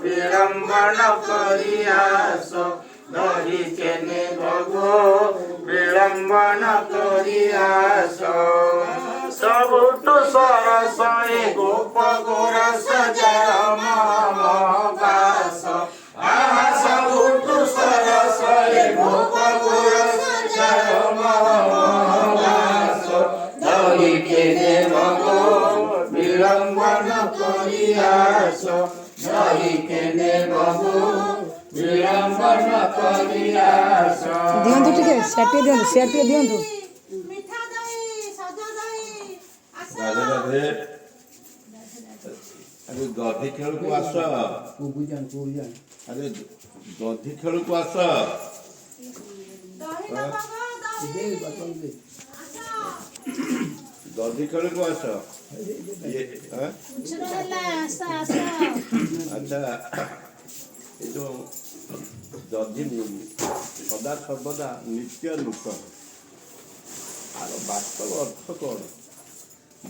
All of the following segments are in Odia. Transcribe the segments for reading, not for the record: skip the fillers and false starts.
विलम्बन करियास धरी केने भगो विलम्बन करियास सबुठु सरस गोप गोरस जरम बास सबुठु सरस गोप गोरस जरम बास धरी केने भगो विलम्बन करियास धरी केने भगो विलम्बन करियास दियंतु टिके सेट टिके दियंतु मिठा दही सजा दही राधे राधे अरे दधी खेल को आस अरे दधी खेल को आस दही ना बाबा दही दधी खेल को आस ये अच्छा ये जो दधी सदा सर्वदा नित्य नूतन आर वास्तव अर्थ कौन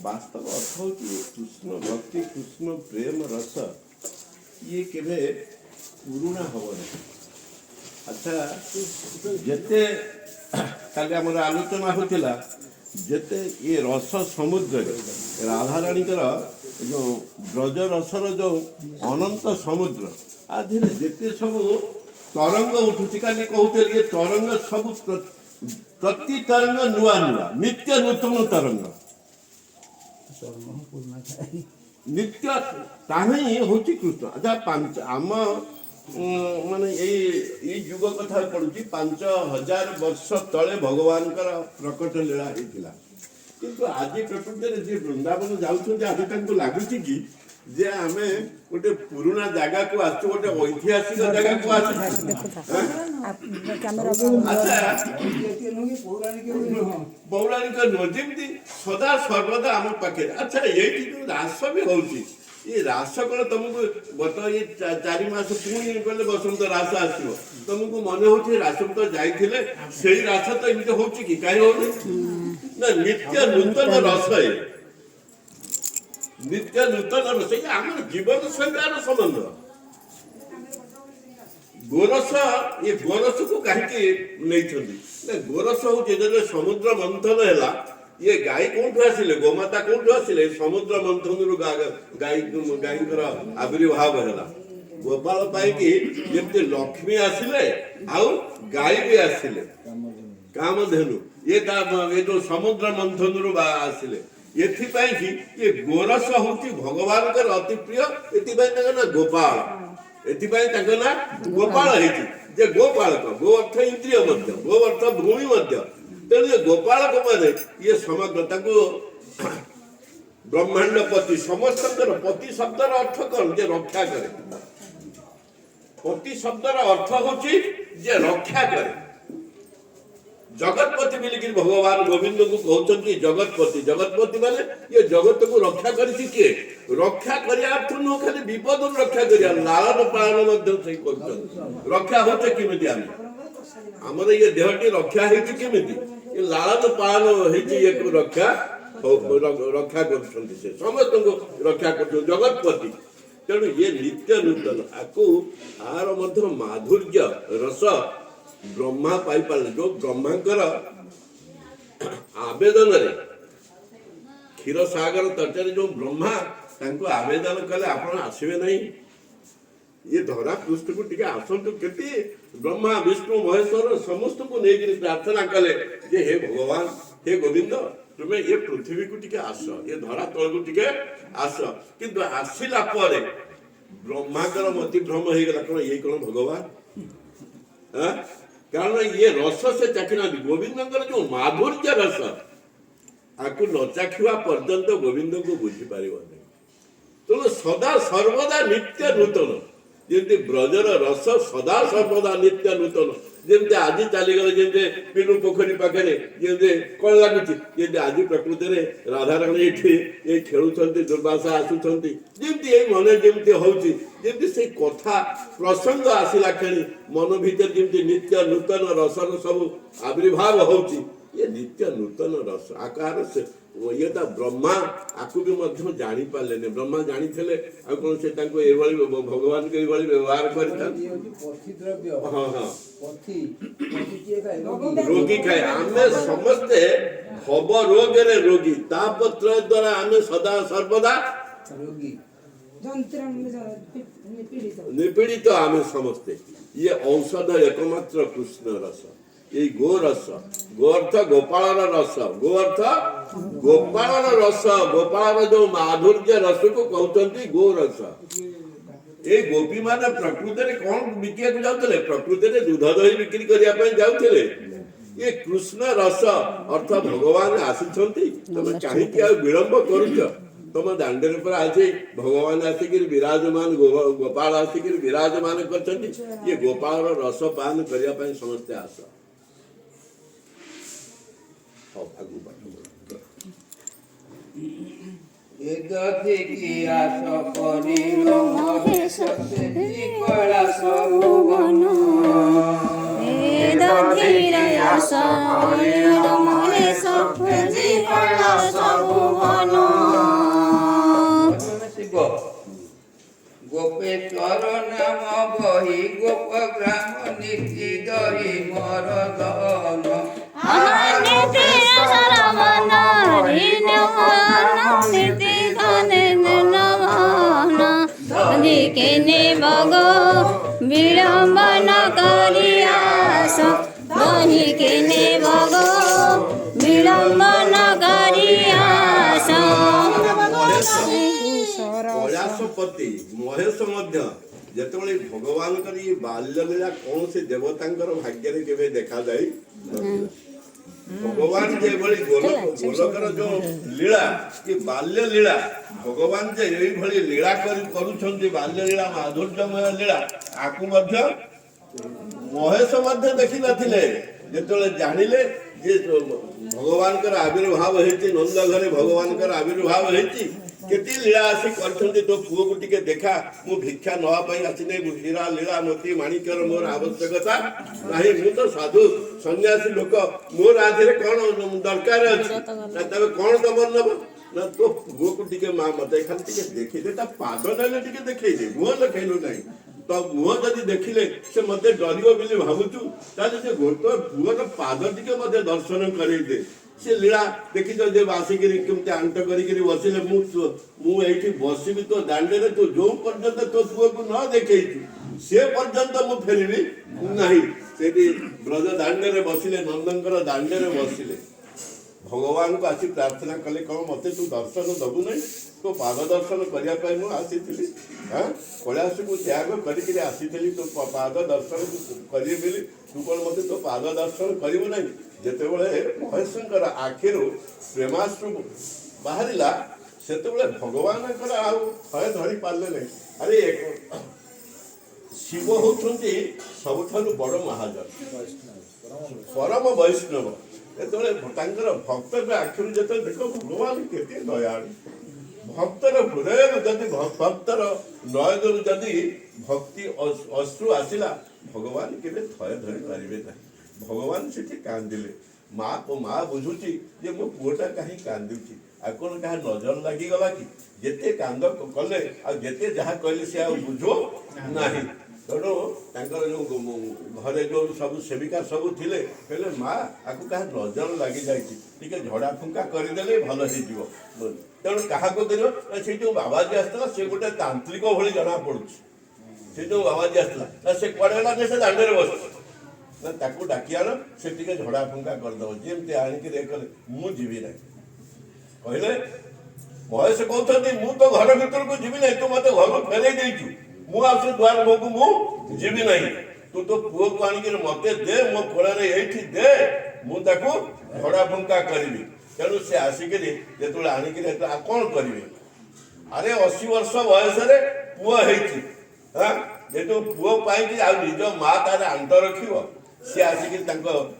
वास्तव अर्थ हूँ कृष्ण भक्ति कृष्ण प्रेम रस ये केवे पुराणा हम अच्छा जेते काली आम आलोचना होता जेते ये रस समुद्र राधाराणी जो ब्रज रसर जो अनंत समुद्र आधे जेते सब तरंग उठुची काली कहते ये तरंग सब प्रति तरंग नुआ नुआ नित्य नूतन तरंग नित्य ताही होची कृष्ण अच्छा पांच आम माने ये युग कथा पड़ुची 5000 वर्ष तले भगवान प्रकट लीला होता किंतु आज प्रकृति जी वृंदावन जाऊँ आज तक लगुच कि जे आमे गोटे पुराना जगह को आसु गोटे ऐतिहासिक जगह को पौराणिक नुह जमी सदा सर्वदा आम पाखे अच्छा ये रास भी होची ये रास कौन तुमको गत ये 4 मास पुणी गले बसंत रास आसो तुमको मन हो रास तो जाइए से रास तो एमती हो कहीं हो नित्य नूतन रस नित्य नूतन रस आम जीवन शैली संबंध गोरस ये गोरस को कहीं नहीं गोरस हूँ समुद्र मंथन है ये गाई कौन आसिले गोमाता कौन आसिले समुद्र मंथन गाई गाईकर आविर्भाव है गोपाल पाई लक्ष्मी आसिले आउ गाई भी आसिले कामधेनु ये जो समुद्र मंथन आसिले ये गोरस हूँ भगवान अति प्रिय ना गोपाल एना गोपाल जे गोपालक गो अर्थ इंद्रिय गो अर्थ भूमि तेणु गोपालक माने ये समग्र ब्रह्मांड पति समस्त पति शब्दर अर्थ कौन जे रक्षा करे पति शब्दर अर्थ होची जे रक्षा करे जगतपति मिलिक भगवान गोविंद को कहते जगतपति जगतपति माने ये जगत को रक्षा करी किए रक्षा करने खाली विपद रक्षा कर लालन पालन रक्षा होते केमी आमर ये देहटी रक्षा होमी ये लालन पालन ये रक्षा रक्षा कर समस्त को रक्षा कर जगतपति तेणु ये नित्य नूतन आपको आर माधुर्य रस ब्रह्मा पाई पारे जो ब्रह्मांकर आवेदन रे क्षीर सागर तटरे जो ब्रह्मा आवेदन कले आप आसवे नहीं ये धरा पृष्ठ को टिके आसतु केते ब्रह्मा विष्णु महेश्वर समस्त को नहीं प्रार्थना कले जे हे भगवान हे गोविंद तुम्हें ये पृथ्वी को टिके आस ये धरा तल को टिके आस किंतु आसिला परे ब्रह्मांकर मति भ्रम हो गला कौन ये कौन भगवान कारण ये रस से चाखिना गोविंद जो माधुर्य रस आपको न चाखा पर्यंत गोविंद को बुझी पार तेणु सदा सर्वदा नित्य नूतन जमी ब्रजर रस सदा सर्वदा नित्य नूतन जमी आज चलीगले जमी पिलू पोखरी पाखे जमी कौन लगुच जमी आज प्रकृति में राधाराणी ये खेलुंट दुर्वासा आसुंच जमी ये मन जमी होती से कथा प्रसंग आसला खेली मन भीतर जमी नित्य नूतन रसर सब आविर्भाव होची ये नित्य नूतन रस आकार से ये तो ब्रह्मा आकु भी मध्य जानी पारे ब्रह्मा जानी आ कौन से भगवान के व्यवहार कर हाँ हाँ रोगी खाए आम समस्ते हब रोग रोगी तापत्र द्वारा आम सदा सर्वदा रोगी निपीड़ित आम समस्ते ये औषध एकमात्र कृष्ण रस ये गो रस गो अर्थ गोपाल रस गो अर्थ गोपाल रस गोपाल जो माधुर्य रस को कहते गो रस ये गोपी माने प्रकृति में कौन बिकिया जाते प्रकृति में दूध दही बिक्री करने जाते ये कृष्ण रस अर्थ भगवान आसी तुम कहीं विलंब करुच तुम दांडे पर आज भगवान आसिक विराजमान गोपाल आसिक विराजमान कर ये गोपाल रस पान करने समस्ते आस गोपेश्वर नाम बही गोप ग्राम नीति दही मरदन विलंबन करियास दही के ने भगो विलंबन करियास कैलाशपति महेश जिते भगवान बाल्य लीला कौन से देवतांकर भाग्य केवे देखा जाए भगवान जे गोलकर जो लीला कि बाल्य लीला भगवान जे ये लीला करुछंती बाल्य लीला माधुर्यमय लीला आकु मध्य महेश मध्य देखि नथिले जेतले जानिले जे भगवान कर आविर्भाव हेती नंद घरे भगवान कर आविर्भाव हेती केती लीला आसी करछंती तो पुओ को टिके देखा मु भिक्षा नवा पई आसिने हीरा लीला मोती माणिक्यर मोर आवश्यकता नाही मु तो साधु सन्यासी लोक मोर आधेरे कोन दरकार अछि ना तबे कोन तमर नब ना तो पुओ को टिके मा मते खाली टिके देखि देता पाद नले टिके देखै दे मुह लखैलो नाही तो मुह जदि देखिले से मते डरियो बिली भाबुचु ताले से गोतो पुओ तो पाद टिके मते दर्शन करै दे से लीला देखी जो आसिकी केमती आंट करी बसिले मु एठी बसबी तो दांडे तो जो पर्यंत तो पुओ को न देखे से पर्यंत मु फेरबी नहीं से ब्रज दांडे बसिले नंदनकर दांडे बसिले भगवान को आसी प्रार्थना कले कौन मत तू दर्शन दबु नहीं तो पाद दर्शन करने मुझी कैलाश को त्याग करी आसी तो पाद दर्शन करी तू कौन मत तो पाद दर्शन करू ना जिते महेशंकर आखिर प्रेमाश्रु बाहरिला से भगवान भय धरी पारे नहीं अरे शिव होती सबुठ बड़ महाजन परम वैष्णव भक्त आखिर जो देख भगवान केते दयालु भक्तर हृदय जदि भक्तर नयन जदि भक्ति अश्रु आसला भगवान के थय धरी पारे ना भगवान से कांदिले माँ को माँ बुझुची जे मो पुओटा कहीं कांदुची आ कौन क्या नजर लगिगला कि जिते कांद कले आते जहाँ कहले सी बुझो ना तेणु जो घरे जो सब सेविका सब थिले कहले माँ आपको क्या नजर लगी जाए झड़ा फुंका करदे भल हो तेणु क्या से जो बाबाजी आसला से गोटे तांत्रिक भाई जना पड़ू से जो बाबाजी आसला से कड़ेला से दांडे बस ना ताकू डाकियार से झड़ा फुंका करदे जमी आणिक मुझी ना कहले महेश कहते मु तो घर भीतर को जीवी ना तू मत घर फेरे देचु मुझे द्वार मुख मुझी ना तू तो पुओ को आणिक मत दे मो कोड़े ये दे मुझे झड़ा फुंका करी तेणु से आसिक जो आणिक कौन करेंगे अरे 80 वर्ष बयस पुओ जेतु पुओ पाई निज माँ तार आंट रख सी आसिक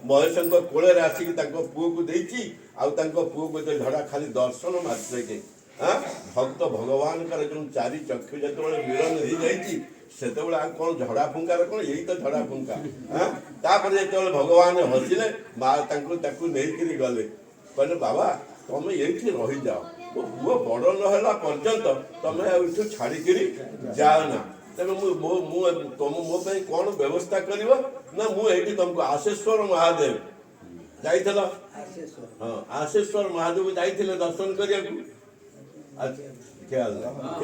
महेश कोल आसिक पुओ को देती पुओ को झड़ा खाली दर्शन मात्र के भक्त भगवान जो चारि चक्षु जो मिलन हो जाती से कौन झड़ा फुंकार कौन यही तो झड़ा फुंका जो भगवान हसिले माँ नहीं गले कहले बाबा ତମେ ଏଇଠି ରହିଯାଅ, ମୋ ପୁଅ ବଡ଼ ନହେଲା ପର୍ଯ୍ୟନ୍ତ ତମେ ଆଉ ଏଠୁ ଛାଡ଼ିକିରି ଯାଅ ନା। ତେଣୁ ତମ ମୋ ପାଇଁ କ'ଣ ବ୍ୟବସ୍ଥା କରିବ ନା, ମୁଁ ଏଇଠି ତମକୁ ଆଶେଶ୍ୱର ମହାଦେବ ଯାଇଥିଲ, ହଁ ଆଶେଶ୍ୱର ମହାଦେବ ଯାଇଥିଲେ ଦର୍ଶନ କରିବାକୁ।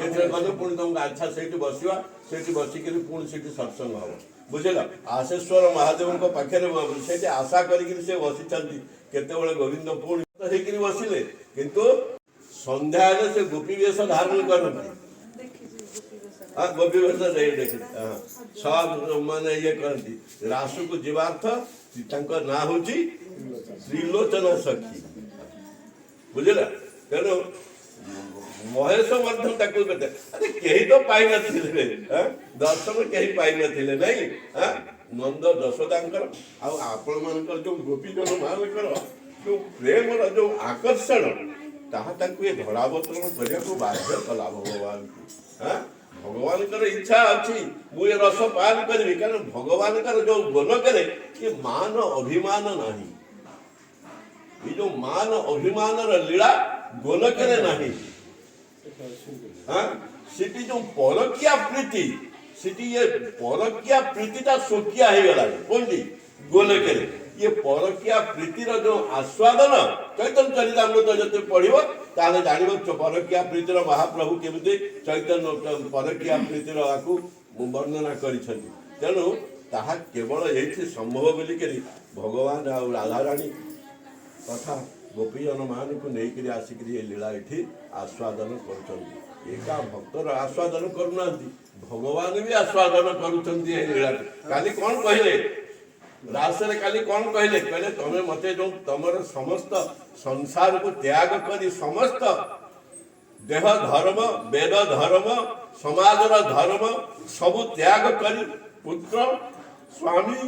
ଏଥିରେ ଗଲେ ପୁଣି ତମକୁ ଆଚ୍ଛା ସେଇଠି ବସିବା, ସେଇଠି ବସିକିରି ପୁଣି ସେଇଠି ସତ୍ସଙ୍ଗ ହବ, ବୁଝିଲ। ଆଶେଶ୍ୱର ମହାଦେବଙ୍କ ପାଖରେ ସେଇଠି ଆଶା କରିକିରି ସେ ବସିଛନ୍ତି, କେତେବେଳେ ଗୋବିନ୍ଦ ପୁଣି ହେଇକିରି ବସିଲେ। କିନ୍ତୁ ସନ୍ଧ୍ୟା ହେଲେ ସେ ଗୋପୀ ବେଶ ଧାରଣ କରନ୍ତି, ଗୋପୀ ବେଶ ଦେଖି ସବୁ ମାନେ ଇଏ କରନ୍ତି। ରାସକୁ ଯିବାର୍ଥ ତାଙ୍କ ନାଁ ହଉଛି ତ୍ରିଲୋଚନା ସଖୀ, ବୁଝିଲା। ତେଣୁ ମହେଶ ମଧ୍ୟ ତାକୁ କେହି ତ ପାଇନଥିଲେ, ଦର୍ଶନ କେହି ପାଇନଥିଲେ ନାଇଁ। ନନ୍ଦ ଯଶୋଦାଙ୍କର ଆଉ ଆପଣ ମାନଙ୍କର ଯୋଉ ଗୋପୀଜନ ମାନଙ୍କର ଯୋଉ ପ୍ରେମର ଯୋଉ ଆକର୍ଷଣ, ତାହା ତାଙ୍କୁ ଏ ଧରାବତରଣ କରିବାକୁ ବାଧ୍ୟ କଲା ଭଗବାନଙ୍କୁ। ଭଗବାନଙ୍କର ଇଚ୍ଛା ଅଛି ମୁଁ ଏ ରସ ପାନ କରିବି, କାରଣ ଭଗବାନଙ୍କର ଯୋଉ ଗୋଲକରେ ଏ ମାନ ଅଭିମାନ ନାହିଁ। ଏ ଯୋଉ ମାନ ଅଭିମାନର ଲୀଳା ଗୋଲକରେ ନାହିଁ। ସେଠି ଯୋଉ ପରକିଆ ପ୍ରୀତି, ସେଠି ଏ ପରକିଆ ପ୍ରୀତିଟା ସ୍ୱକିଆ ହେଇଗଲାଣି କୋଉଠି ଗୋଲକରେ। ये परकिया प्रीतिर जो आस्वादन चैतन्य चरितामृत जो पढ़व ताले जान परकिया प्रीतिर महाप्रभु केमी चैतन्य परकिया प्रीतिर आपको वर्णना कर तेणु ताहा केवल ये संभव बोलिक भगवान आ राधाराणी तथा गोपीजन मान को लेकर आसिक लीला ये आस्वादन करा भक्तर आस्वादन करना भगवान भी आस्वादन करुला काली कौन कहले रासरे काली कौन कहले कहले तमें मत जो तुम समस्त संसार को त्याग कर समस्त देह धर्म वेद धर्म समाज धर्म सबू त्याग कर पुत्र स्वामी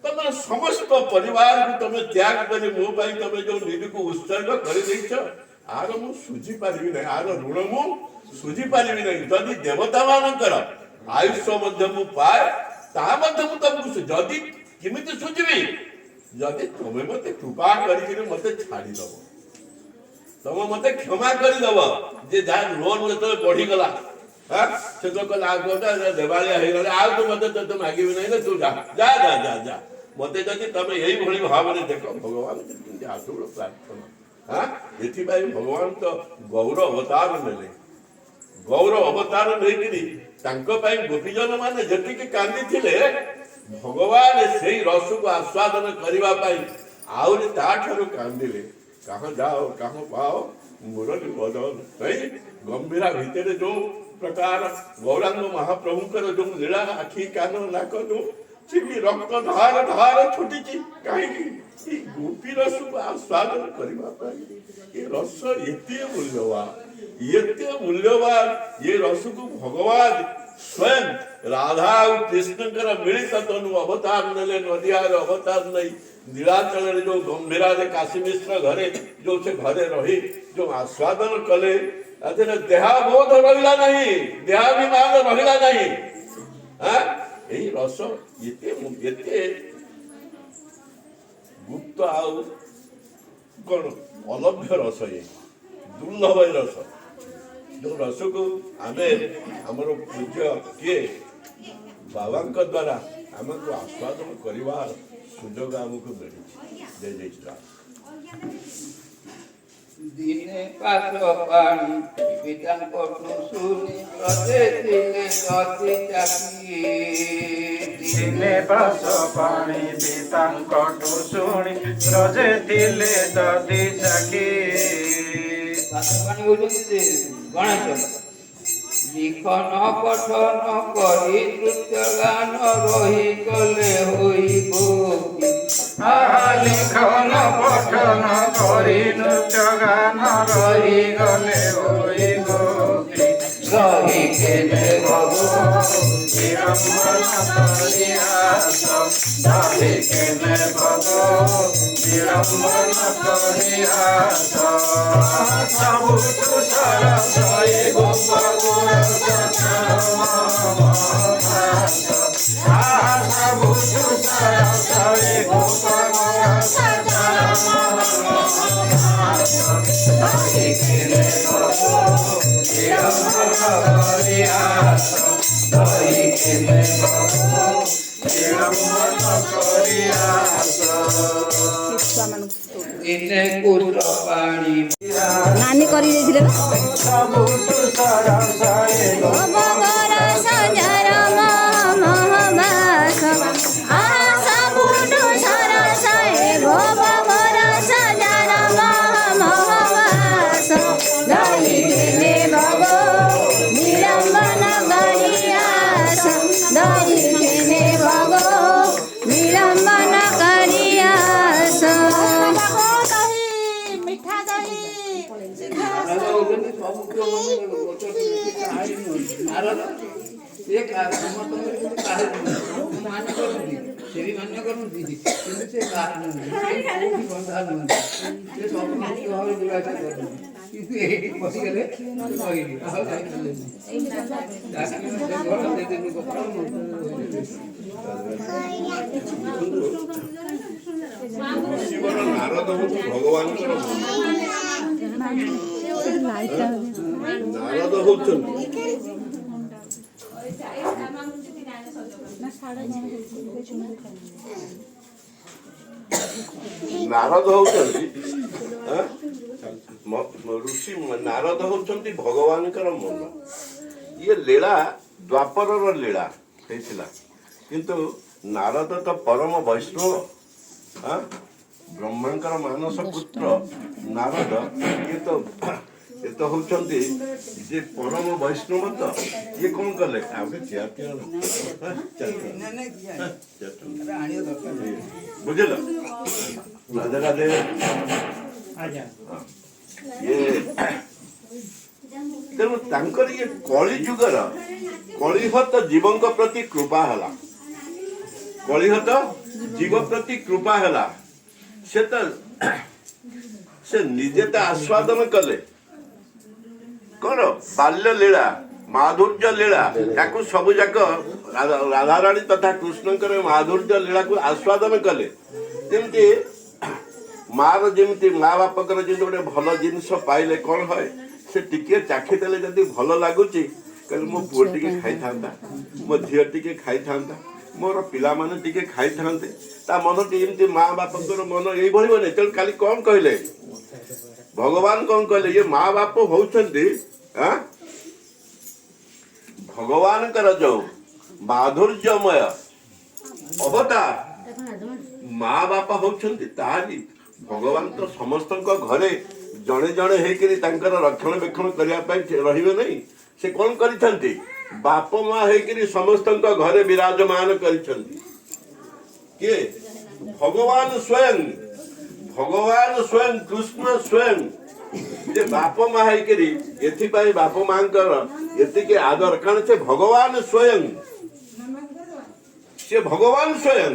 तुम समस्त परिवार को तुम त्याग कर मो तुम जो निज को उत्सर्ग कर आर मु सुझी पारि ना आर ऋण मु सुझी पारि ना जदि देवता मानकर आयुष्य मु पाए तुमको जदि किमिति सुझी जदि तुम मत कृपा कर मत छाड़ीदब तुम मत क्षमा करदब जे जहाँ लोन जो बढ़ीगला से तो कहला देवालिया हो गला आ तू मत तो मागे ना तू जा जा जा जा जा मत जदि तुम यही भाव में देख भगवान आसुड़ प्रार्थना ये भगवान तो गौर अवतार ने गौर अवतार नहीं गोपीजन मान जी कांदी भगवान से रस को आस्वादन करने आहरी ताठू कांदिले कहाँ जाओ कहाँ पाओ मुरली बदल नहीं गंभीरा भितर जो प्रकार गौरांग महाप्रभुकर जो लीला आखि कान नाक जो रक्त धार धार छुटी कहीं गोपी रस को आस्वादन करने ये रस एते मूल्यवान ये रस को भगवान स्वयं राधा और कृष्ण मिलित तनु अवतार ने नदियार अवतार नहीं नीलाचल जो गंभीरा काशी मिश्र घरे जो से घरे रही जो आस्वादन कले देहाबोध रहा नहीं देहाभिमान रहा नहीं यही रस ये गुप्त आउ कौन अलभ्य रस ये दुर्लभ रस जो रस को आमे आमर पूज्य किए बाबा द्वारा आमको आस्वादन करने सुजोग आमको मिली दिने पास पानी पिता सुनी दिने पास पानी पिता शुणी रजे थिले दधी चाकी गणेश लिखन पठन करी नृत्य गान रही गले होई गोपी लिखन पठन करी नृत्य गान रही गले होई गोपी रही केने रही केने विडम्बना करिया सबु सरसई गोप सबु सरसई गोप ଆସ ଦହି କେନେ ଭଗୋ ବିଳମ୍ବ କରି ଆସ ଦିନେ କୁଟ ପାଣି ନାନୀ କରି ଦେଇଥିଲେ ବା ସବୁଠୁ ସରସ ଏ ଗୋବର ସଜର ମହବାସ ସବୁଠୁ ସରସ ଏ ଗୋବର ସଜର ମହବାସ ଦହି କେନେ ଭଗୋ ବିଳମ୍ବନ କରି ଆସ ଦହି କେନେ ଭଗୋ ବିଳମ୍ବନ କରି ଆସ ଦହି ମିଠା ଦହି ନାରଦ ହଉଛନ୍ତି ସବୁଠୁ କାହାରି ନୁହନ୍ତି। ନାରଦ ସେ ସମସ୍ତଙ୍କର କିନ୍ତୁ କାହାରି ନୁହନ୍ତି। ମାନ୍ୟ କରନ୍ତି, ସେ ବି ମାନ୍ୟ କରନ୍ତି, କିନ୍ତୁ ସେ କାହାରି ନୁହନ୍ତି। ସେ କୋଉଠି ବନ୍ଧା ନୁହନ୍ତି। ସେ ସବୁ ମୁଖ୍ୟ ଭାବରେ ଯିବା ଆସିବା କରନ୍ତି। କିନ୍ତୁ ଏଇଠି ପଶିଗଲେ କହିଲି ଆଉ ଯାଇପାରିଲେନି। ଡାକିଲେ ସେ ଘର ଦେଇଦେଲି ଗୋପାଳ ଶିବର ନାରଦ ହଉଛି ଭଗବାନଙ୍କର ନାରଦ ହଉଛନ୍ତି ନାରଦ ହଉଛନ୍ତି ଋଷି ନାରଦ ହଉଛନ୍ତି ଭଗବାନଙ୍କର ମନ। ଇଏ ଲୀଳା ଦ୍ୱାପରର ଲୀଳା ହେଇଥିଲା, କିନ୍ତୁ ନାରଦ ତ ପରମ ବୈଷ୍ଣବ, ବ୍ରହ୍ମାଙ୍କର ମାନସ ପୁତ୍ର ନାରଦ। ଏ ତ ହଉଛନ୍ତି ଯେ ପରମ ବୈଷ୍ଣବ। ତ ଇଏ କଣ କଲେ ଆମେ ବୁଝିଲ ରାଧେ ରାଧେ। ତେଣୁ ତାଙ୍କର ଇଏ କଳି ଯୁଗର କଳିହତ ଜୀବଙ୍କ ପ୍ରତି କୃପା ହେଲା। କଳିହତ ଜୀବ ପ୍ରତି କୃପା ହେଲା। ସେ ନିଜେ ତ ଆସ୍ୱାଦନ କଲେ କଣ ବାଲ୍ୟ ଲୀଳା ମାଧୁର୍ଯ୍ୟ ଲୀଳା, ତାକୁ ସବୁ ଯାକ ରାଧାରାଣୀ ତଥା କୃଷ୍ଣଙ୍କର ମାଧୁର୍ଯ୍ୟ ଲୀଳାକୁ ଆସ୍ୱାଦନ କଲେ। ଯେମିତି ମାର ଯେମିତି ମା ବାପଙ୍କର ଯେମିତି ଗୋଟେ ଭଲ ଜିନିଷ ପାଇଲେ କଣ ହୁଏ, ସେ ଟିକେ ଚାଖିଦେଲେ ଯଦି ଭଲ ଲାଗୁଛି, କହିଲେ ମୋ ପୁଅ ଟିକେ ଖାଇଥାନ୍ତା, ମୋ ଝିଅ ଟିକେ ଖାଇଥାନ୍ତା, ମୋର ପିଲାମାନେ ଟିକେ ଖାଇଥାନ୍ତେ, ତା ମନଟି ଏମିତି ମା ବାପଙ୍କର ମନ ଏଇଭଳି ବନେ। ତେଣୁ କାଲି କଣ କହିଲେ ଭଗବାନ, କଣ କହିଲେ ଇଏ ମା ବାପ ହଉଛନ୍ତି ଭଗବାନଙ୍କର ଯୋଉ ମାଧୁର୍ଯ୍ୟମୟ ଅବତାର। ମା ବାପା ହଉଛନ୍ତି ତାହାରି ଭଗବାନ। ତ ସମସ୍ତଙ୍କ ଘରେ ଜଣେ ଜଣେ ହେଇକରି ତାଙ୍କର ରକ୍ଷଣାବେକ୍ଷଣ କରିବା ପାଇଁ ରହିବେ ନାହିଁ। ସେ କଣ କରିଥାନ୍ତି, ବାପ ମା ହେଇକରି ସମସ୍ତଙ୍କ ଘରେ ବିରାଜମାନ କରିଛନ୍ତି। କିଏ? ଭଗବାନ ସ୍ୱୟଂ, ଭଗବାନ ସ୍ୱୟଂ, କୃଷ୍ଣ ସ୍ୱୟଂ। ଯେ ବାପ ମା ହେଇକରି ଏଥିପାଇଁ ବାପ ମାଙ୍କର ଏତିକି ଆଦର, କାରଣ ସେ ଭଗବାନ ସ୍ୱୟଂ, ସେ ଭଗବାନ ସ୍ୱୟଂ।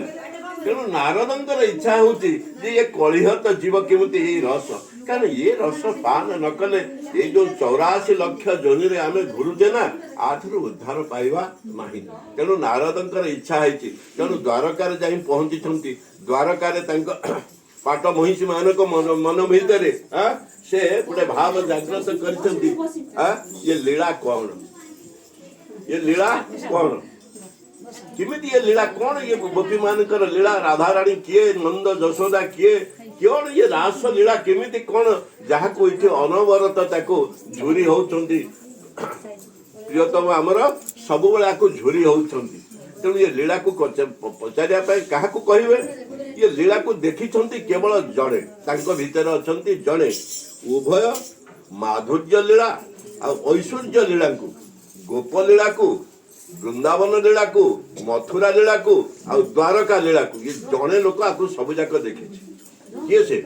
ତେଣୁ ନାରଦଙ୍କର ଇଚ୍ଛା ହଉଛି ଯେ ଏ କଳିହତ ଜୀବ କେମିତି ଏଇ ରସ, କାରଣ ଏ ରସ ପାନ ନ କଲେ ଏଇ ଯୋଉ 84 ଲକ୍ଷ ଯୋନିରେ ଆମେ ଘୁରୁଛେ ନା, ଆଠାରୁ ଉଦ୍ଧାର ପାଇବା ନାହିଁ। ତେଣୁ ନାରଦଙ୍କର ଇଚ୍ଛା ହେଇଛି। ତେଣୁ ଦ୍ୱାରକାରେ ଯାଇ ପହଞ୍ଚିଛନ୍ତି। ଦ୍ୱାରକାରେ ତାଙ୍କ ପାଟ ମହିଷୀ ମାନଙ୍କ ମନ ଭିତରେ ସେ ଗୋଟେ ଭାବ ଜାଗ୍ରତ କରିଛନ୍ତି, ଏ ଲୀଳା କଣ, ଏ ଲୀଳା କଣ, କେମିତି ଏ ଲୀଳା କଣ, ଇଏ ଗୋପୀ ମାନଙ୍କର ଲୀଳା, ରାଧାରାଣୀ କିଏ, ନନ୍ଦ ଯଶୋଦା କିଏ, କଣ ଇଏ ରାସ ଲୀଳା କେମିତି କଣ, ଯାହାକୁ ଏଠି ଅନବରତ ତାକୁ ଝୁରି ହଉଛନ୍ତି। ପ୍ରିୟତମ ଆମର ସବୁବେଳେ ଆକୁ ଝୁରି ହଉଛନ୍ତି। ତେଣୁ ଏ ଲୀଳାକୁ ପଚାରିବା ପାଇଁ କାହାକୁ କହିବେ? ଏ ଲୀଳାକୁ ଦେଖିଛନ୍ତି କେବଳ ଜଣେ, ତାଙ୍କ ଭିତରେ ଅଛନ୍ତି ଜଣେ। ଉଭୟ ମାଧୁର୍ଯ୍ୟ ଲୀଳା ଆଉ ଐଶ୍ୱର୍ଯ୍ୟ ଲୀଳାକୁ, ଗୋପ ଲୀଳାକୁ, ବୃନ୍ଦାବନ ଲୀଳାକୁ, ମଥୁରା ଲୀଳାକୁ ଆଉ ଦ୍ୱାରକା ଲୀଳାକୁ, ଇଏ ଜଣେ ଲୋକ ଆକୁ ସବୁ ଯାକ ଦେଖିଛି। କିଏ ସେ?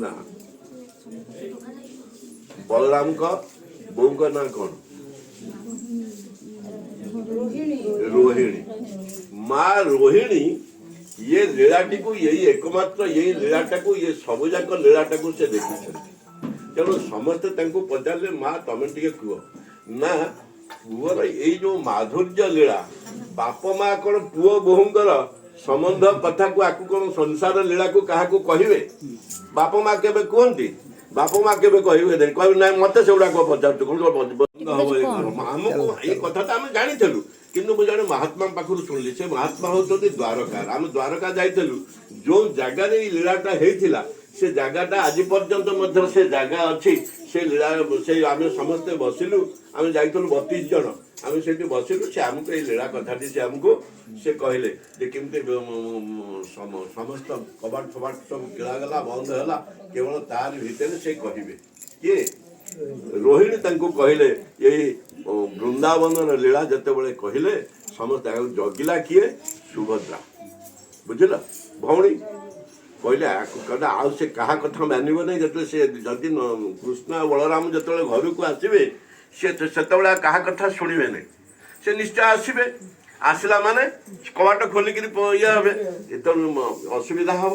ନା, ବଳରାମଙ୍କ ବୋଉଙ୍କ ନାଁ କଣ? ରୋହିଣୀ। ମା ରୋହିଣୀ ये लीलाटी को यही एकमात्र यही लीलाटाକୁ ये ସବୁ ଯାକ लीलाटाକୁ ସେ ଦେଖିଛନ୍ତି। ତେଣୁ ସମସ୍ତେ ତାଙ୍କୁ ପଚାରିଲେ ମା ତମେ ଟିକେ କୁହ ନା ପୁଅର ଏଇ ଯୋଉ ମାଧୁର୍ଯ୍ୟ ଲୀଳା ବାପ ମା କଣ ପୁଅ ବୋହୂଙ୍କର ସମ୍ବନ୍ଧ କଥାକୁ ଆକୁ କଣ ସଂସାର ଲୀଳାକୁ କାହାକୁ କହିବେ? ବାପ ମା କେବେ କୁହନ୍ତି? ବାପ ମା କେବେ କହିବେ? କହିବେ ନାଇଁ ମତେ ସେଗୁଡାକ ପଚାରୁଛୁ କଣ ହବ ଏ କର୍ମ। ଆମକୁ ଏ କଥାଟା ଆମେ ଜାଣିଥିଲୁ, କିନ୍ତୁ ମୁଁ ଜଣେ ମହାତ୍ମା ପାଖରୁ ଶୁଣିଲି। ସେ ମହାତ୍ମା ହଉଛନ୍ତି ଦ୍ୱାରକା। ଆମେ ଦ୍ୱାରକା ଯାଇଥିଲୁ, ଯୋଉ ଜାଗାରେ ଏଇ ଲୀଳାଟା ହେଇଥିଲା ସେ ଜାଗାଟା ଆଜି ପର୍ଯ୍ୟନ୍ତ ମଧ୍ୟ ସେ ଜାଗା ଅଛି। ସେ ଲୀଳା ସେଇ ଆମେ ସମସ୍ତେ ବସିଲୁ, ଆମେ ଯାଇଥିଲୁ 32 ଜଣ, ଆମେ ସେଇଠି ବସିଲୁ। ସେ ଆମକୁ ଏଇ ଲୀଳା କଥାଟି ସେ ଆମକୁ ସେ କହିଲେ ଯେ କେମିତି ସମସ୍ତ କବାଟ ଫବାଟ ସବୁ କିଣାଗଲା, ବନ୍ଦ ହେଲା, କେବଳ ତାରି ଭିତରେ ସେ କହିବେ। କିଏ? ରୋହିଣୀ ତାଙ୍କୁ କହିଲେ ଏଇ ବୃନ୍ଦାବନର ଲୀଳା ଯେତେବେଳେ କହିଲେ ସମସ୍ତେ ଜଗିଲା କିଏ? ସୁଭଦ୍ରା। ବୁଝିଲ ଭଉଣୀ? କହିଲେ ଆଉ ସେ କାହା କଥା ମାନିବ ନାହିଁ। ଯେତେବେଳେ ସେ ଯଦି କୃଷ୍ଣ ଆଉ ବଳରାମ ଯେତେବେଳେ ଘରକୁ ଆସିବେ ସେ ସେତେବେଳେ କାହା କଥା ଶୁଣିବେ ନାହିଁ। ସେ ନିଶ୍ଚୟ ଆସିବେ, ଆସିଲା ମାନେ କବାଟ ଖୋଲିକିରି ଇଏ ହେବେ, ଯେତେବେଳେ ଅସୁବିଧା ହବ।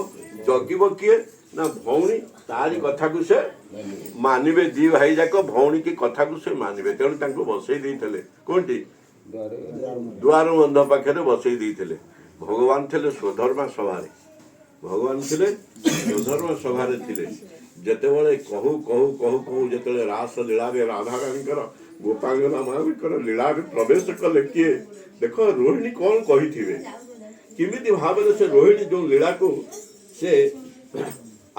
ଜଗିବ କିଏ? ନା ଭଉଣୀ। ତାରି କଥାକୁ ସେ ମାନିବେ। ଦି ଭାଇ ଯାକ ଭଉଣୀ କି କଥାକୁ ସେ ମାନିବେ। ତେଣୁ ତାଙ୍କୁ ବସେଇ ଦେଇଥିଲେ କୋଉଠି? ଦୁଆର ବନ୍ଧ ପାଖରେ ବସେଇ ଦେଇଥିଲେ। ଭଗବାନ ଥିଲେ ସ୍ୱଧର୍ମା ସଭାରେ। ଭଗବାନ ଥିଲେ ସ୍ୱଧର୍ମା ସଭାରେ ଥିଲେ। ଯେତେବେଳେ କହୁ କହୁ କହୁ କହୁ ଯେତେବେଳେ ରାସ ଲୀଳାରେ ରାଧାରାଣୀଙ୍କର ଗୋପାଙ୍ଗନା ମାଙ୍କର ଲୀଳାରେ ପ୍ରବେଶ କଲେ କିଏ? ଦେଖ ରୋହିଣୀ କଣ କହିଥିବେ, କେମିତି ଭାବରେ ସେ ରୋହିଣୀ ଯୋଉ ଲୀଳାକୁ ସେ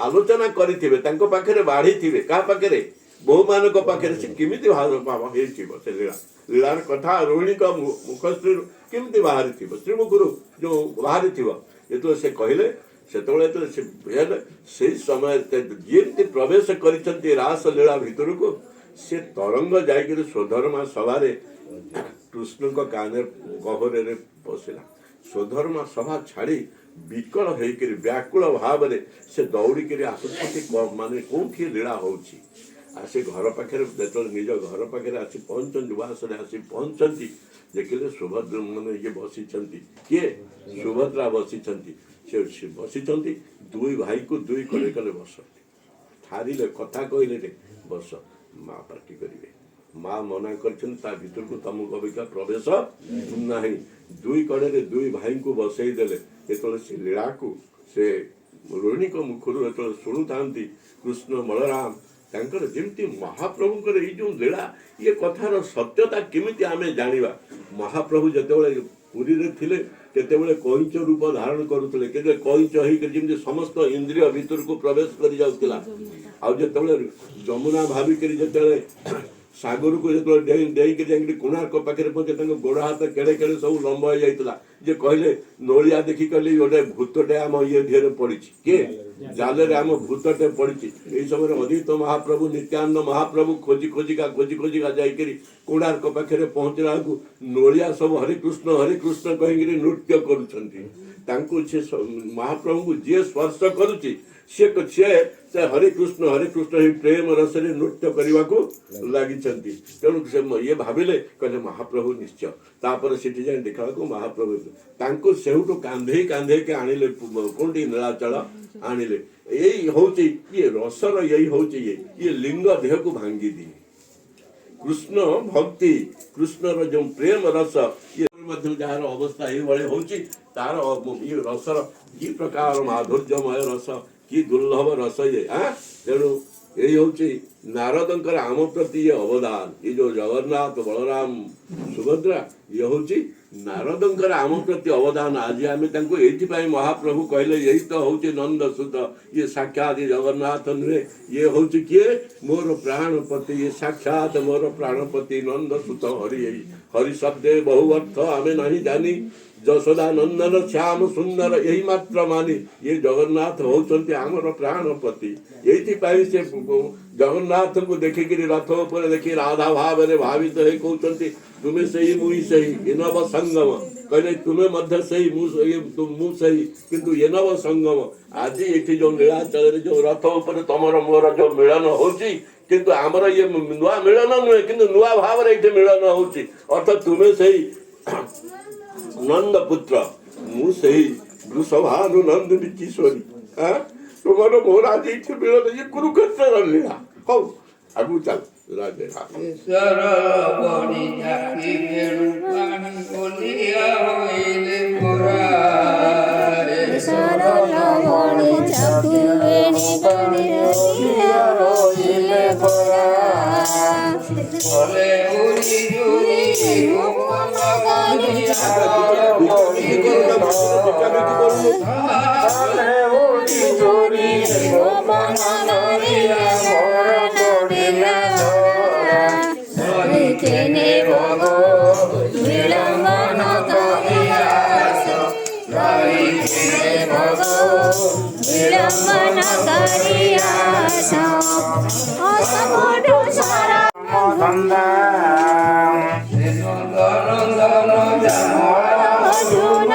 ଆଲୋଚନା କରିଥିବେ, ତାଙ୍କ ପାଖରେ ବାଢିଥିବେ। କାହା ପାଖରେ? ବୋହୂମାନଙ୍କ ପାଖରେ। ସେ କେମିତି ଭାବ ହେଇଥିବ ସେ ଲୀଳା, ଲୀଳାର କଥା ରୋହିଣୀଙ୍କ ମୁଖଶ୍ରୀରୁ କେମିତି ବାହାରିଥିବ, ଶ୍ରୀମୁଖରୁ ଯୋଉ ବାହାରିଥିବ। ଯେତେବେଳେ ସେ କହିଲେ ସେତେବେଳେ ସେ ସେଇ ସମୟରେ ଯେମିତି ପ୍ରବେଶ କରିଛନ୍ତି ରାସ ଲୀଳା ଭିତରକୁ, ସେ ତରଙ୍ଗ ଯାଇକିରି ସ୍ୱଧର୍ମା ସଭାରେ କୃଷ୍ଣଙ୍କ ଗହରରେ ବସିଲା। ସ୍ୱଧର୍ମା ସଭା ଛାଡ଼ି ବିକଳ ହେଇକିରି ବ୍ୟାକୁଳ ଭାବରେ ସେ ଦୌଡ଼ିକିରି ଆସୁଛନ୍ତି, ମାନେ କୋଉଠି ଲୀଳା ହଉଛି। ଆସି ଘର ପାଖରେ ଯେତେବେଳେ ନିଜ ଘର ପାଖରେ ଆସି ପହଞ୍ଚନ୍ତି, ଉଆସରେ ଆସି ପହଞ୍ଚନ୍ତି, ଦେଖିଲେ ସୁଭଦ୍ରା ମାନେ ଇଏ ବସିଛନ୍ତି। କିଏ? ସୁଭଦ୍ରା ବସିଛନ୍ତି। ସେ ବସିଛନ୍ତି, ଦୁଇ ଭାଇକୁ ଦୁଇ କଲେ କଲେ ବସ, ଠାରିଲେ କଥା କହିଲେ ବସ। ମା ପାଟି କରିବେ, ମା ମନା କରିଛନ୍ତି ତା ଭିତରକୁ ତମକୁ ଅବିକା ପ୍ରବେଶ ନାହିଁ। ଦୁଇ କଡ଼ରେ ଦୁଇ ଭାଇଙ୍କୁ ବସେଇ ଦେଲେ। ଯେତେବେଳେ ସେ ଲୀଳାକୁ ସେ ରୋହିଣୀଙ୍କ ମୁଖରୁ ଯେତେବେଳେ ଶୁଣୁଥାନ୍ତି କୃଷ୍ଣ ବଳରାମ, ତାଙ୍କର ଯେମିତି ମହାପ୍ରଭୁଙ୍କର ଏଇ ଯୋଉ ଲୀଳା, ଇଏ କଥାର ସତ୍ୟତା କେମିତି ଆମେ ଜାଣିବା? ମହାପ୍ରଭୁ ଯେତେବେଳେ ପୁରୀରେ ଥିଲେ କେତେବେଳେ କଇଁଚ ରୂପ ଧାରଣ କରୁଥିଲେ, କେତେବେଳେ କଇଁଚ ହେଇକି ଯେମିତି ସମସ୍ତ ଇନ୍ଦ୍ରିୟ ଭିତରକୁ ପ୍ରବେଶ କରି ଯାଉଥିଲା। ଆଉ ଯେତେବେଳେ ଯମୁନା ଭାବିକିରି ଯେତେବେଳେ ସାଗରକୁ ଯେତେବେଳେ ଡେଇଁକି ଯାଇକି କୋଣାର୍କ ପାଖରେ ପହଞ୍ଚେ, ତାଙ୍କ ଗୋଡ଼ ହାତ କେଡ଼େ କେଡ଼େ ସବୁ ଲମ୍ବ ହେଇଯାଇଥିଲା। ଯେ କହିଲେ ନୋଳିଆ ଦେଖି କହିଲେ ଗୋଟେ ଭୂତଟେ ଆମ ଇଏ ଧିଅରେ ପଡ଼ିଛି। କିଏ? ଜାଲରେ ଆମ ଭୂତଟେ ପଡ଼ିଛି। ଏଇ ସମୟରେ ଅଦ୍ୱୈତ ମହାପ୍ରଭୁ ନିତ୍ୟାନନ୍ଦ ମହାପ୍ରଭୁ ଖୋଜି ଖୋଜିକା ଯାଇକିରି କୋଣାର୍କ ପାଖରେ ପହଞ୍ଚିଲା ବେଳକୁ ନୋଳିଆ ସବୁ ହରିକୃଷ୍ଣ ହରିକୃଷ୍ଣ କହିକିରି ନୃତ୍ୟ କରୁଛନ୍ତି। ତାଙ୍କୁ ସେ ମହାପ୍ରଭୁଙ୍କୁ ଯିଏ ସ୍ପର୍ଶ କରୁଛି ସେ ହରିକୃଷ୍ଣ ହରିକୃଷ୍ଣ ହିଁ ପ୍ରେମ ରସରେ ନୃତ୍ୟ କରିବାକୁ ଲାଗିଛନ୍ତି। ତେଣୁ ସେ ଇଏ ଭାବିଲେ, କହିଲେ ମହାପ୍ରଭୁ ନିଶ୍ଚୟ। ତାପରେ ସେଠି ଯାଇ ଦେଖିଲା ବେଳକୁ ମହାପ୍ରଭୁ ତାଙ୍କୁ ସେଉଠୁ କାନ୍ଧେଇକି ଆଣିଲେ କୋଉଠି? ନୀଳାଚଳ ଆଣିଲେ। ଏଇ ହଉଛି ଇଏ ରସର, ଏଇ ହଉଛି ଇଏ ଲିଙ୍ଗ ଦେହକୁ ଭାଙ୍ଗି ଦିଏ। କୃଷ୍ଣ ଭକ୍ତି, କୃଷ୍ଣର ଯୋଉ ପ୍ରେମ ରସ, ଇଏ ମଧ୍ୟ ଯାହାର ଅବସ୍ଥା ଏଇଭଳି ହଉଛି, ତାର ଇଏ ରସର କି ପ୍ରକାର ମାଧୁର୍ଯ୍ୟମୟ ରସ, କି ଦୁର୍ଲଭ ରସ ଇଏ। ତେଣୁ ଏଇ ହଉଛି ନାରଦଙ୍କର ଆମ ପ୍ରତି ଇଏ ଅବଦାନ। ଏ ଯୋଉ ଜଗନ୍ନାଥ ବଳରାମ ସୁଭଦ୍ରା, ଇଏ ହଉଛି ନାରଦଙ୍କର ଆମ ପ୍ରତି ଅବଦାନ। ଆଜି ଆମେ ତାଙ୍କୁ ଏଇଥିପାଇଁ ମହାପ୍ରଭୁ କହିଲେ ଏଇ ତ ହଉଛି ନନ୍ଦ ସୁତ, ଇଏ ସାକ୍ଷାତ ଜଗନ୍ନାଥ ନୁହେଁ, ଇଏ ହଉଛି କିଏ? ମୋର ପ୍ରାଣପତି, ଇଏ ସାକ୍ଷାତ ମୋର ପ୍ରାଣପତି ନନ୍ଦ ସୁତ ହରି। ଏଇ ହରି ଶବ୍ଦେ ବହୁ ଅର୍ଥ ଆମେ ନାହିଁ ଜାନି, ଯଶୋଦା ନନ୍ଦନ ଶ୍ୟାମ ସୁନ୍ଦର ଏହି ମାତ୍ର ମାନି। ଇଏ ଜଗନ୍ନାଥ ହଉଛନ୍ତି ଆମର ପ୍ରାଣପତି। ଏଇଥିପାଇଁ ସେ ଜଗନ୍ନାଥଙ୍କୁ ଦେଖିକିରି ରଥ ଉପରେ ଦେଖି ରାଧା ଭାବରେ ଭାବିତ ହେଇ କହୁଛନ୍ତି, ତୁମେ ସେଇ ମୁଇଁ ସେଇ ଏନବ ସଙ୍ଗମ। କହିଲେ ତୁମେ ମଧ୍ୟ ସେଇ ମୁଁ ସେଇ, କିନ୍ତୁ ଏନବ ସଙ୍ଗମ। ଆଜି ଏଠି ଯୋଉ ନୀଳାଚଳରେ ଯୋଉ ରଥ ଉପରେ ତମର ମୋର ଯୋଉ ମିଳନ ହଉଛି, କିନ୍ତୁ ଆମର ଇଏ ନୂଆ ମିଳନ ନୁହେଁ, କିନ୍ତୁ ନୂଆ ଭାବରେ ଏଇଠି ମିଳନ ହଉଛି। ଅର୍ଥାତ୍ ତୁମେ ସେଇ ନନ୍ଦ ପୁତ୍ର, ମୁଁ ସେଇ ବୃଷଭାନୁ ନନ୍ଦିନୀ କିଶୋରୀ। ତୁମର ମୋର ଆଜି ଏଠି ମିଳନ, ଇଏ କୁରୁକ୍ଷେତ୍ରର ଲୀଳା। ହଉ ଆଗକୁ ଚାଲ। ରାଧେ ରାଧେ। ଈଶ୍ୱର ବଣି ଜାତି ବେଣୁ ପାଣି ବୋଲିଆ ହୋଇଲେ ମୋରାରେ। ସରଳ ବଣି ଚାପି ବେଣି ପାଣି ହୋଇଲେ ପରା। କଲେ কালে ওটি চুরি গোপন করিয়া মোর পড়িলা ধরা কেনে ভগো বিলম্বন করিয়াছ কেনে ভগো বিলম্বন করিয়াছ অসমুদ্র সারা ধন্দা অর্জুন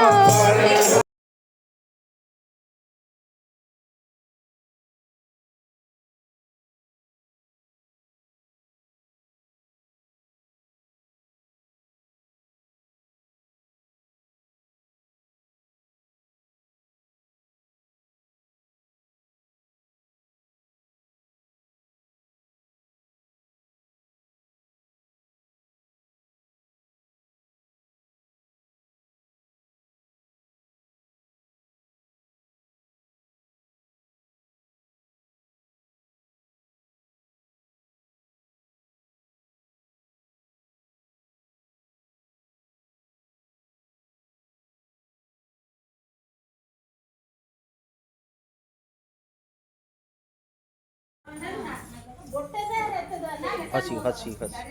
हसी हसी हसी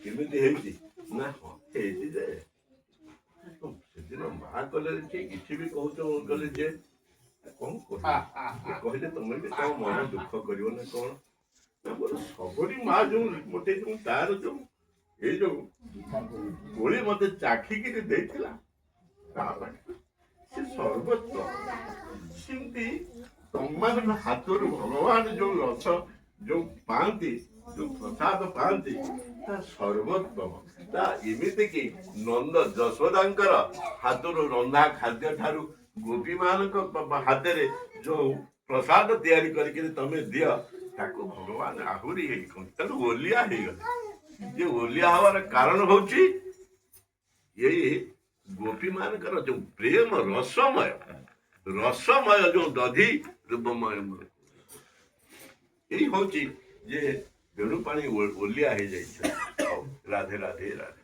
କେମିତି ହେଇଛି ନା ହଁ ହେଇଛି ଯେ ସେଦିନ ମା କଲେ କିଛି ବି କହୁଛ କଲେ ଯେ କଣ କହିଲେ ତମେ ବି ତମ ମନ ଦୁଃଖ କରିବ ନା କଣ ନା ମୋର ସବୁରି ମା ଯୋଉ ମତେ ଯୋଉ ତାର ଯୋଉ ଏଇ ଯୋଉ କୋଳି ମତେ ଚାଖିକିରି ଦେଇଥିଲା ତା ପାଇଁ ସେ ସର୍ବତ୍ର ସେମିତି ତମମାନଙ୍କ ହାତରୁ ଭଗବାନ ଯୋଉ ରସ ଯୋଉ ପାଆନ୍ତି ଯୋଉ ପ୍ରସାଦ ପାଆନ୍ତି ତା ସର୍ବୋତ୍ତମ ତା ଏମିତି କି ନନ୍ଦ ଯଶୋଦାଙ୍କର ହାତରୁ ରନ୍ଧା ଖାଦ୍ୟ ଠାରୁ ଗୋପୀ ମାନଙ୍କ ହାତରେ ଯୋଉ ପ୍ରସାଦ ତିଆରି କରିକି ତମେ ଦିଅ ତାକୁ ଭଗବାନ ଆହୁରି ତେଣୁ ଓଲିଆ ହେଇଗଲେ ଯେ ଓଲିଆ ହବାର କାରଣ ହଉଛି ଏଇ ଗୋପୀ ମାନଙ୍କର ଯୋଉ ପ୍ରେମ ରସମୟ ଯୋଉ ଦଧି ଏଇ ହଉଛି ଯେ ବେଣୁ ପାଣି ଓଲିଆ ହେଇଯାଇଛି। ରାଧେ ରାଧେ ରାଧେ।